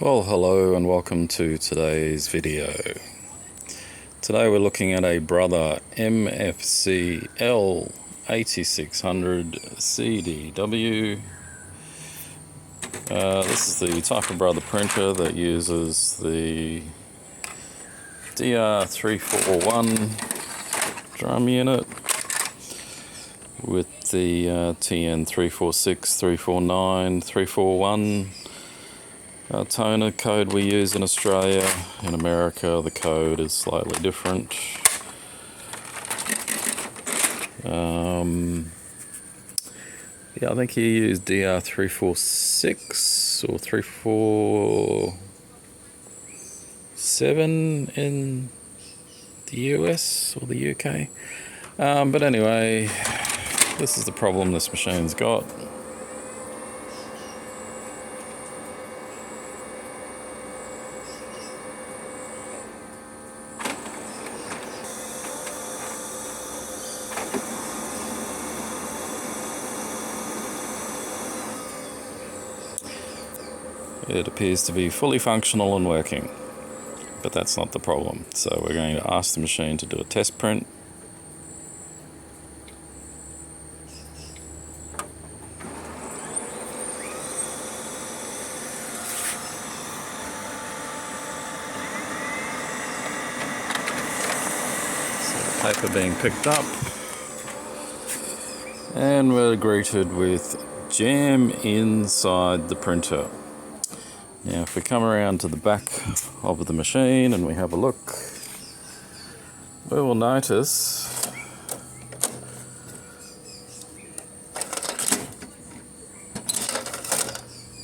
Well, hello and welcome to today's video. Today we're looking at a Brother MFC-L8600cdw. This is the type of Brother printer that uses the DR341 drum unit with the TN346, 349, 341 toner code we use in Australia. In America the code is slightly different. Yeah, I think you use DR346 or 347 in the US or the UK. But anyway, this is the problem this machine's got. It appears to be fully functional and working, but that's not the problem. So we're going to ask the machine to do a test print. So the paper being picked up, and we're greeted with jam inside the printer. Now if we come around to the back of the machine and we have a look, we will notice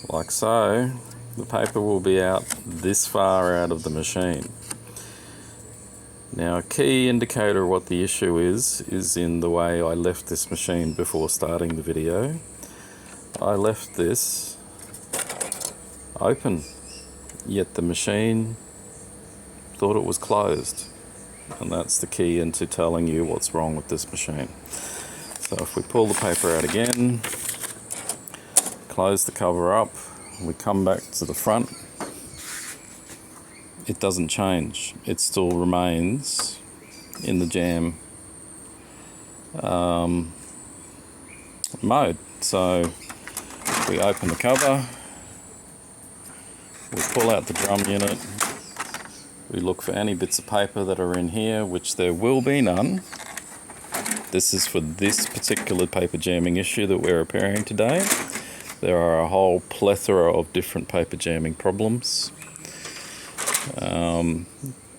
like so, the paper will be out this far out of the machine. Now a key indicator of what the issue is in the way I left this machine before starting the video. I left this open, yet the machine thought it was closed, and that's the key into telling you what's wrong with this machine. So if we pull the paper out again, close the cover up, we come back to the front, it doesn't change. It still remains in the jam mode. So we open the cover, we pull out the drum unit, we look for any bits of paper that are in here, which there will be none. This is for this particular paper jamming issue that we're repairing today. There are a whole plethora of different paper jamming problems. The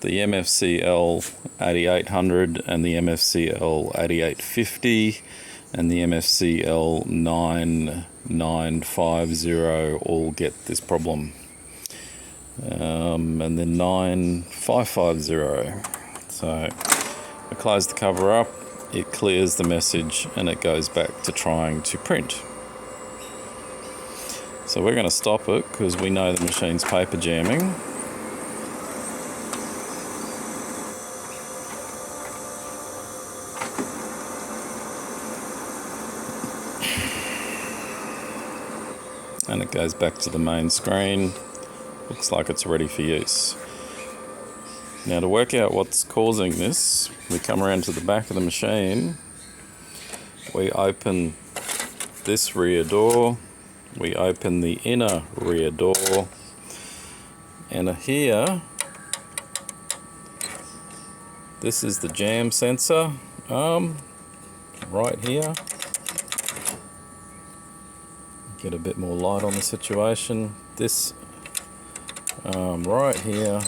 MFC-L8600 and the MFC-L8650 and the MFC-L9950 all get this problem. And then 9550. So I close the cover up, it clears the message, and it goes back to trying to print. So we're going to stop it because we know the machine's paper jamming. And it goes back to the main screen. Looks like it's ready for use. Now to work out what's causing this, we come around to the back of the machine, we open this rear door, we open the inner rear door, and here, this is the jam sensor, right here. Get a bit more light on the situation. This right here,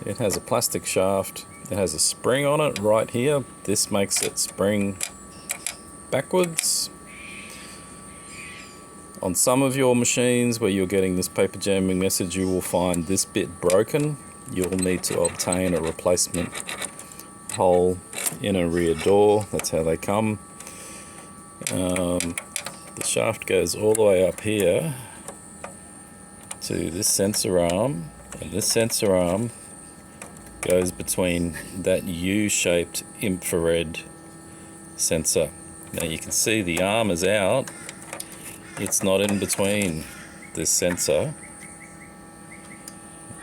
it has a plastic shaft, it has a spring on it right here. This makes it spring backwards. On some of your machines where you're getting this paper jamming message, you will find this bit broken. You'll need to obtain a replacement whole inner rear door. That's how they come. The shaft goes all the way up here to this sensor arm, and this sensor arm goes between that U-shaped infrared sensor. Now you can see the arm is out it's not in between this sensor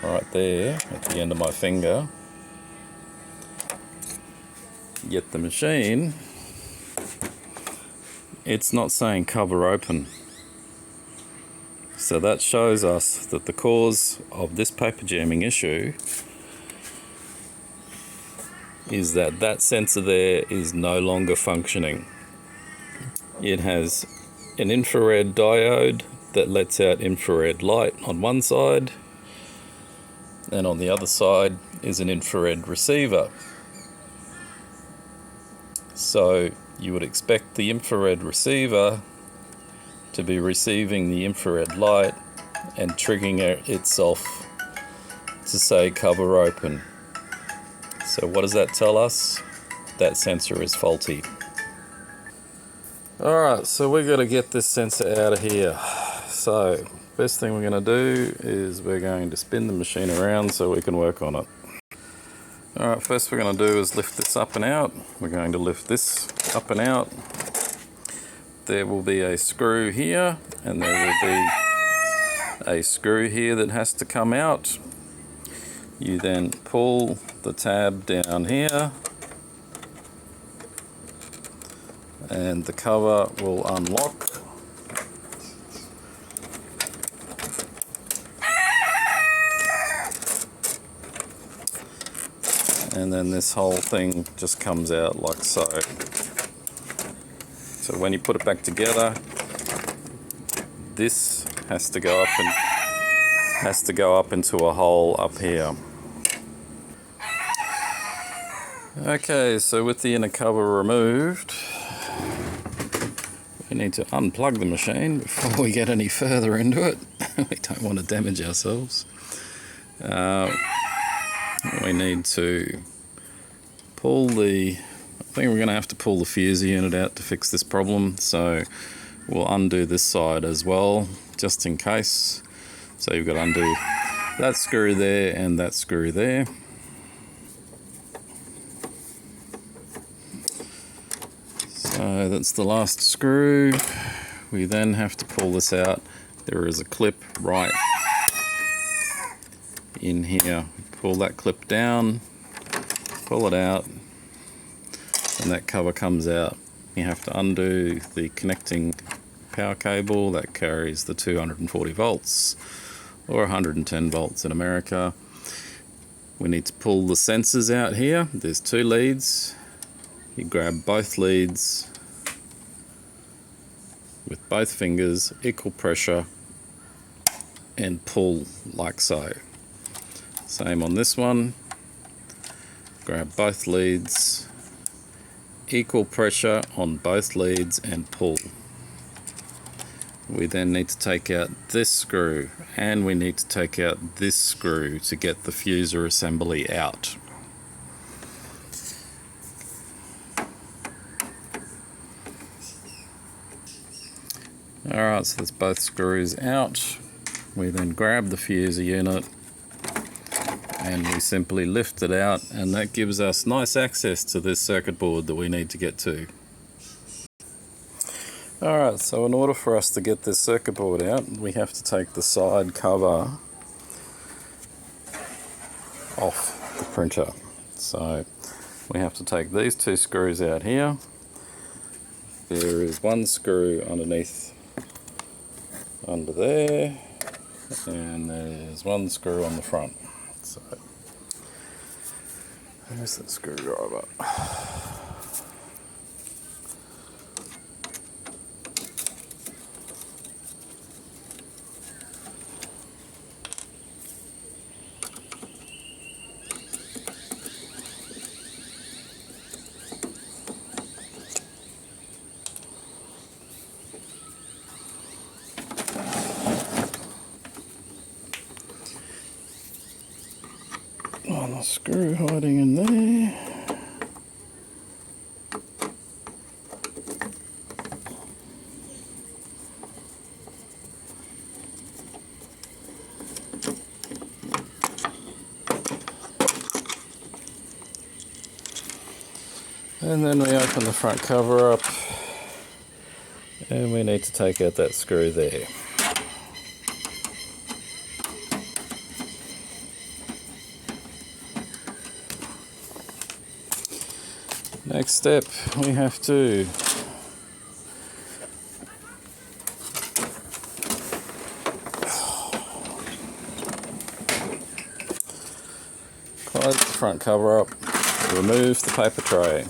right there at the end of my finger, yet the machine, it's not saying cover open. So that shows us that the cause of this paper jamming issue is that that sensor there is no longer functioning. It has an infrared diode that lets out infrared light on one side, and on the other side is an infrared receiver. So you would expect the infrared receiver to be receiving the infrared light and triggering itself to say cover open. So what does that tell us? That sensor is faulty. Alright, so we've got to get this sensor out of here. So first thing we're going to do is we're going to spin the machine around so we can work on it. Alright, first we're going to do is lift this up and out. We're going to lift this up and out. There will be a screw here, and there will be a screw here that has to come out. You then pull the tab down here, and the cover will unlock. And then this whole thing just comes out like so. So when you put it back together, this has to go up into a hole up here. Okay, so with the inner cover removed, we need to unplug the machine before we get any further into it. We don't want to damage ourselves. We need to pull the, I think we're going to have to pull the fuse unit out to fix this problem, so we'll undo this side as well, just in case. So you've got to undo that screw there and that screw there. So that's the last screw. We then have to pull this out. There is a clip right in here. Pull that clip down, pull it out, and that cover comes out. You have to undo the connecting power cable that carries the 240 volts or 110 volts in America. We need to pull the sensors out here. There's two leads. You grab both leads with both fingers, equal pressure, and pull like so. Same on this one. Grab both leads, equal pressure on both leads, and pull. We then need to take out this screw, and we need to take out this screw to get the fuser assembly out. Alright, so that's both screws out. We then grab the fuser unit and we simply lift it out, and that gives us nice access to this circuit board that we need to get to. Alright, so in order for us to get this circuit board out, we have to take the side cover off the printer. So we have to take these two screws out here. There is one screw underneath under there, and there's one screw on the front. So there's that screwdriver. Oh, the screw hiding in there. And then we open the front cover up, And we need to take out that screw there. Next step, we have to close the front cover up, remove the paper tray.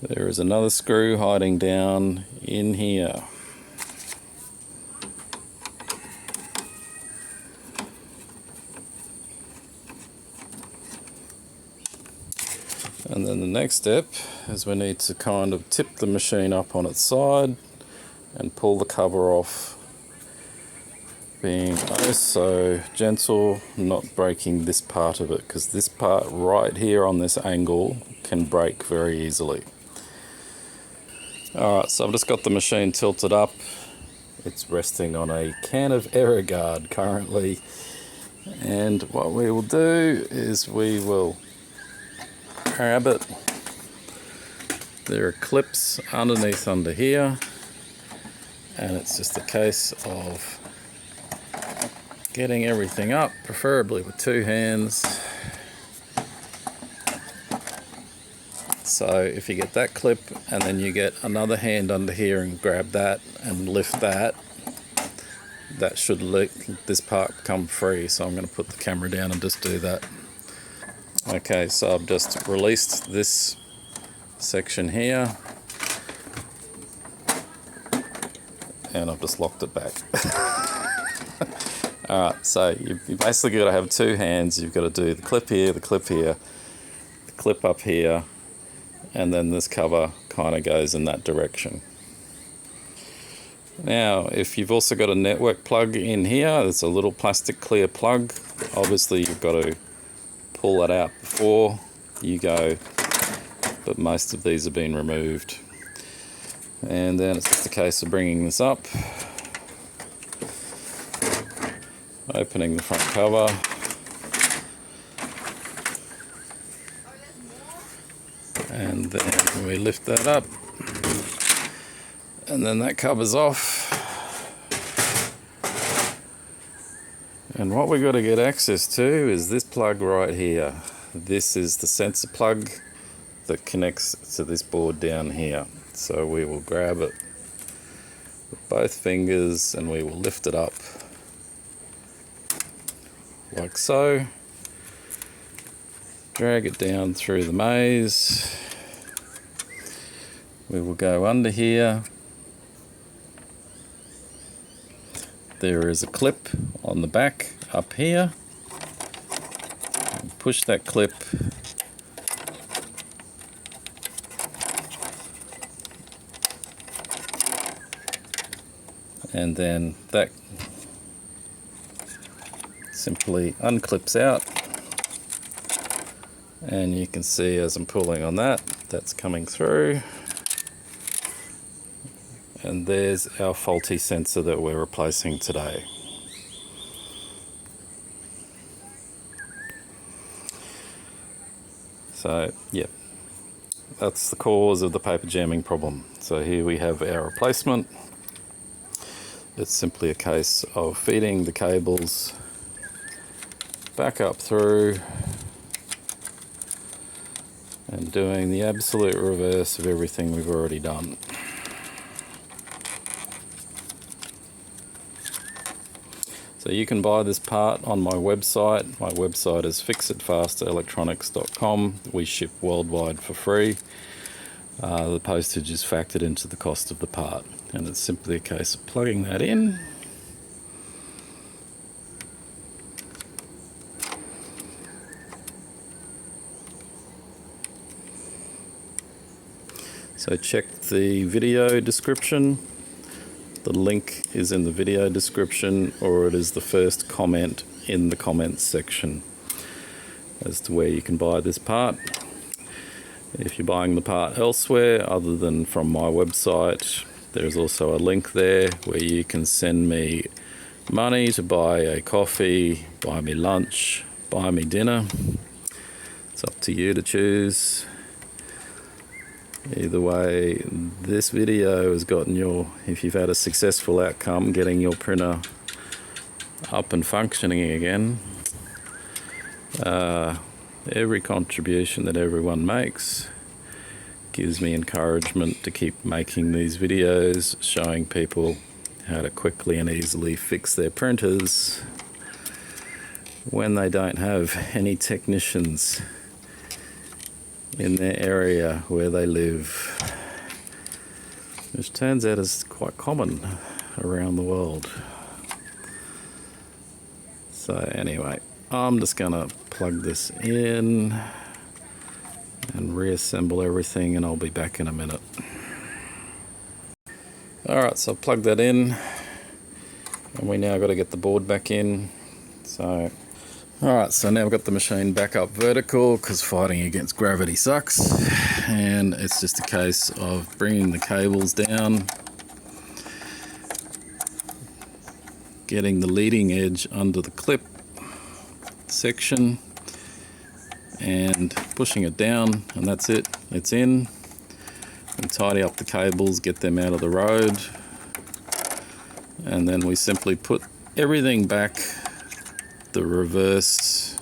There is another screw hiding down in here. And then the next step is we need to kind of tip the machine up on its side and pull the cover off, being oh so gentle, not breaking this part of it, because this part right here on this angle can break very easily. Alright, so I've just got the machine tilted up. It's resting on a can of Aerogard currently, and what we will do is we will grab it. There are clips underneath under here, and it's just a case of getting everything up, preferably with two hands. So if you get that clip and then you get another hand under here and grab that and lift that, that should let this part come free. So I'm going to put the camera down and just do that. Okay, so I've just released this section here and I've just locked it back. Alright, so you basically got to have two hands. You've got to do the clip here, the clip here, the clip up here, and then this cover kind of goes in that direction. Now, if you've also got a network plug in here, it's a little plastic clear plug. Obviously, you've got to pull that out before you go, but most of these have been removed. And then it's just a case of bringing this up, opening the front cover, and then we lift that up, and then that covers off. And what we've got to get access to is this plug right here. This is the sensor plug that connects to this board down here. So we will grab it with both fingers and we will lift it up like so. Drag it down through the maze. We will go under here. There is a clip on the back up here. Push that clip and then that simply unclips out, and you can see as I'm pulling on that, that's coming through. And there's our faulty sensor that we're replacing today. So, yeah, that's the cause of the paper jamming problem. So here we have our replacement. It's simply a case of feeding the cables back up through and doing the absolute reverse of everything we've already done. So you can buy this part on my website. My website is fixitfasterelectronics.com. We ship worldwide for free. The postage is factored into the cost of the part, and it's simply a case of plugging that in. So check the video description. The link is in the video description, or it is the first comment in the comments section as to where you can buy this part. If you're buying the part elsewhere other than from my website, there's also a link there where you can send me money to buy a coffee, buy me lunch, buy me dinner. It's up to you to choose. Either way, this video has gotten if you've had a successful outcome getting your printer up and functioning again, every contribution that everyone makes gives me encouragement to keep making these videos showing people how to quickly and easily fix their printers when they don't have any technicians in their area where they live, which turns out is quite common around the world. So anyway, I'm just gonna plug this in and reassemble everything, and I'll be back in a minute. Alright, so I've plugged that in, and we now got to get the board back in. So alright, so now I've got the machine back up vertical because fighting against gravity sucks, and it's just a case of bringing the cables down, getting the leading edge under the clip section and pushing it down, and that's it, it's in. And tidy up the cables, get them out of the road, and then we simply put everything back the reverse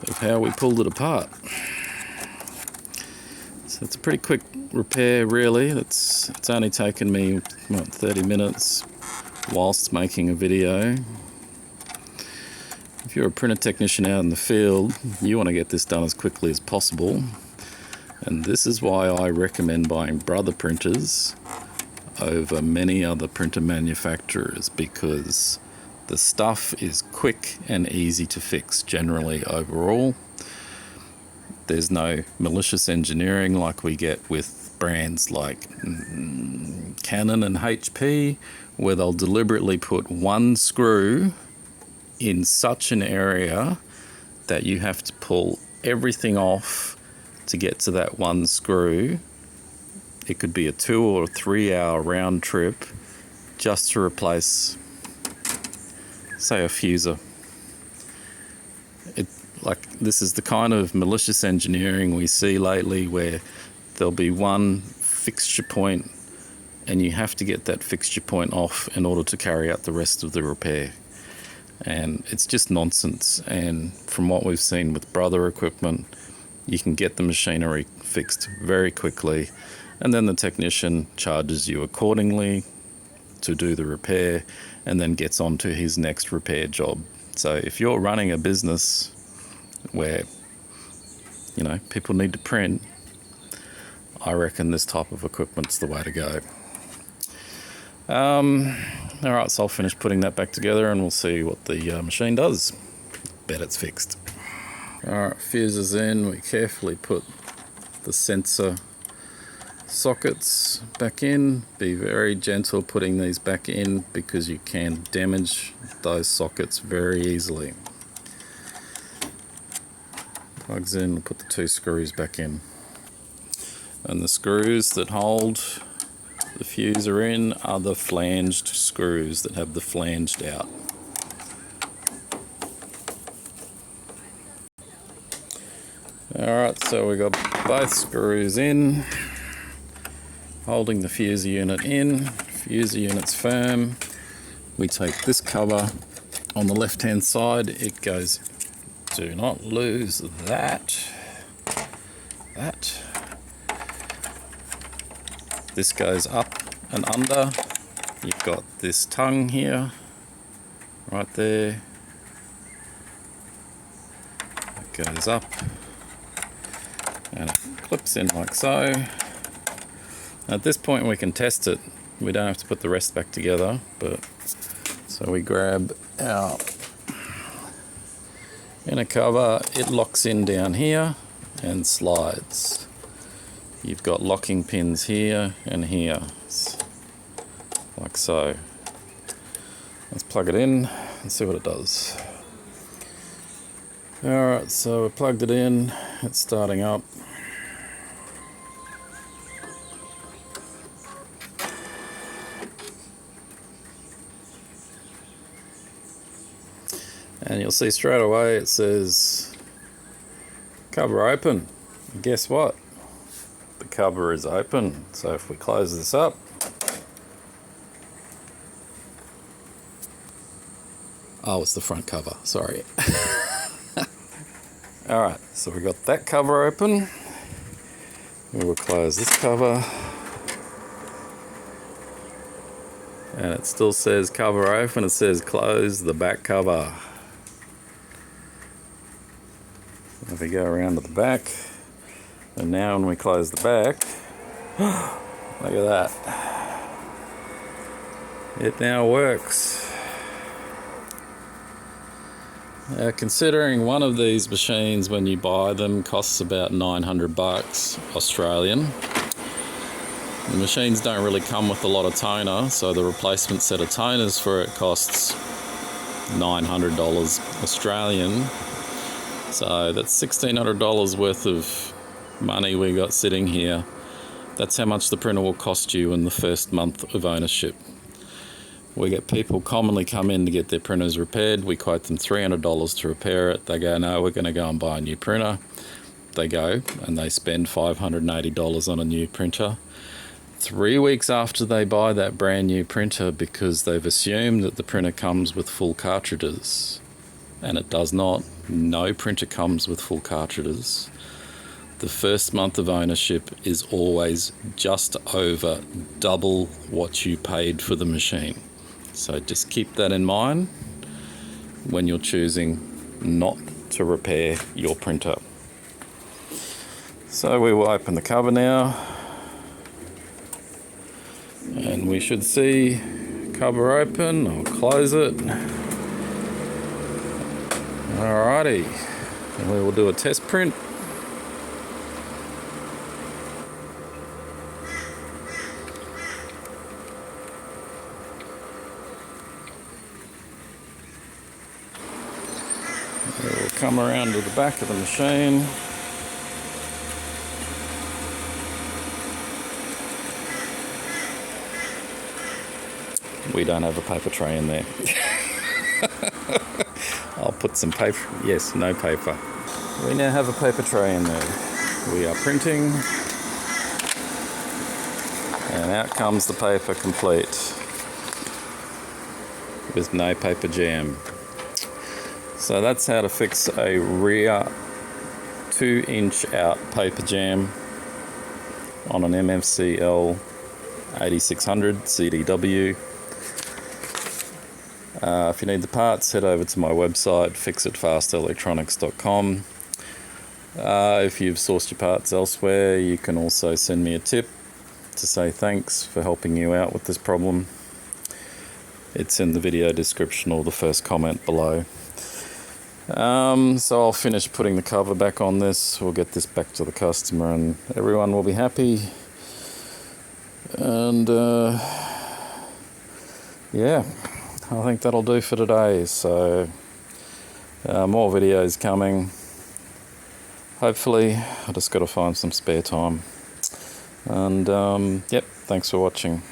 of how we pulled it apart. So it's a pretty quick repair really. It's only taken me 30 minutes whilst making a video. If you're a printer technician out in the field, you want to get this done as quickly as possible, and this is why I recommend buying Brother printers over many other printer manufacturers, because the stuff is quick and easy to fix generally overall. There's no malicious engineering like we get with brands like Canon and HP, where they'll deliberately put one screw in such an area that you have to pull everything off to get to that one screw. It could be a 2 or 3 hour round trip just to replace, say, a fuser. This is the kind of malicious engineering we see lately, where there'll be one fixture point and you have to get that fixture point off in order to carry out the rest of the repair. And it's just nonsense. And from what we've seen with Brother equipment, you can get the machinery fixed very quickly, and then the technician charges you accordingly to do the repair and then gets on to his next repair job. So if you're running a business where people need to print, I reckon this type of equipment's the way to go. Alright, so I'll finish putting that back together and we'll see what the machine does. Bet it's fixed. Alright, fuses in. We carefully put the sensor sockets back in. Be very gentle putting these back in because you can damage those sockets very easily. Plugs in, we'll put the 2 screws back in. And the screws that hold the fuser in are the flanged screws that have the flanged out. Alright, so we got both screws in, holding the fuser unit in. Fuser unit's firm. We take this cover on the left hand side, it goes, do not lose that. This goes up and under. You've got this tongue here, right there. It goes up and it clips in like so. At this point we can test it. We don't have to put the rest back together, but so we grab our inner cover, it locks in down here and slides. You've got locking pins here and here, like so. Let's plug it in and see what it does. Alright, so we plugged it in, it's starting up. And you'll see straight away it says cover open. And guess what? cover is open. So if we close this up, oh, it's the front cover, sorry. Alright, so we've got that cover open. We will close this cover. And it still says cover open, it says close the back cover. If we go around to the back, and now when we close the back, look at that. It now works. Considering one of these machines when you buy them costs about 900 bucks Australian. The machines don't really come with a lot of toner, so the replacement set of toners for it costs $900 Australian. So that's $1,600 worth of money we got sitting here. That's how much the printer will cost you in the first month of ownership. We get people commonly come in to get their printers repaired. We quote them $300 to repair it. They go, no, we're going to go and buy a new printer. They go and they spend $580 on a new printer. 3 weeks after they buy that brand new printer, because they've assumed that the printer comes with full cartridges, and it does not. No printer comes with full cartridges. The first month of ownership is always just over double what you paid for the machine. So just keep that in mind when you're choosing not to repair your printer. So we will open the cover now. And we should see cover open. I'll close it. Alrighty. And we will do a test print. We'll come around to the back of the machine. We don't have a paper tray in there. I'll put some paper. Yes, no paper. We now have a paper tray in there. We are printing. And out comes the paper complete. With no paper jam. So that's how to fix a rear 2-inch out paper jam on an MFC-L8600cdw. If you need the parts, head over to my website, fixitfastelectronics.com. If you've sourced your parts elsewhere, you can also send me a tip to say thanks for helping you out with this problem. It's in the video description or the first comment below. So I'll finish putting the cover back on this. We'll get this back to the customer and everyone will be happy. And yeah, I think that'll do for today. So more videos coming. Hopefully, I just got to find some spare time. And yep, thanks for watching.